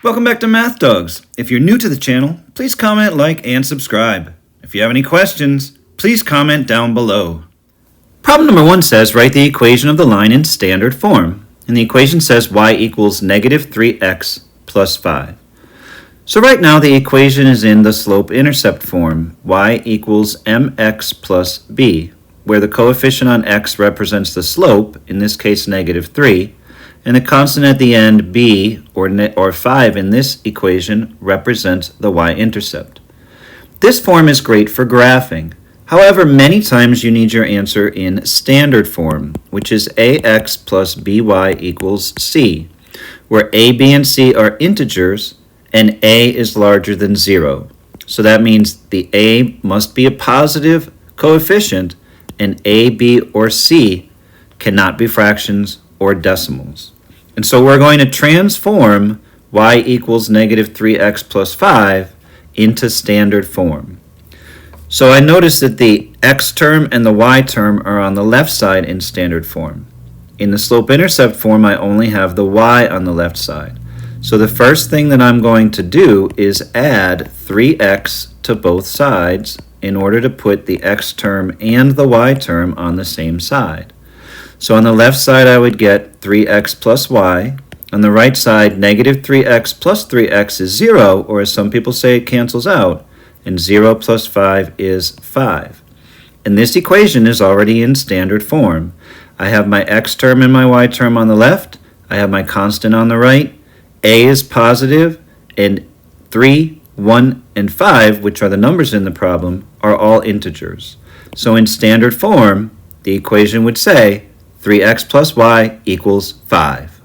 Welcome back to Math Dogs. If you're new to the channel, please comment, like, and subscribe. If you have any questions, please comment down below. Problem number 1 says write the equation of the line in standard form. And the equation says y equals negative 3x plus 5. So right now the equation is in the slope intercept form, y equals mx plus b, where the coefficient on x represents the slope, in this case negative 3, and the constant at the end, b, or 5 in this equation, represents the y-intercept. This form is great for graphing. However, many times you need your answer in standard form, which is ax plus by equals c, where a, b, and c are integers, and a is larger than 0. So that means the a must be a positive coefficient, and a, b, or c cannot be fractions or decimals. And so we're going to transform y equals negative 3x plus 5 into standard form. So I notice that the x term and the y term are on the left side in standard form. In the slope-intercept form, I only have the y on the left side. So the first thing that I'm going to do is add 3x to both sides in order to put the x term and the y term on the same side. So on the left side, I would get 3x plus y. On the right side, negative 3x plus 3x is 0, or as some people say, it cancels out. And 0 plus 5 is 5. And this equation is already in standard form. I have my x term and my y term on the left. I have my constant on the right. A is positive, and 3, 1, and 5, which are the numbers in the problem, are all integers. So in standard form, the equation would say 3x plus y equals 5.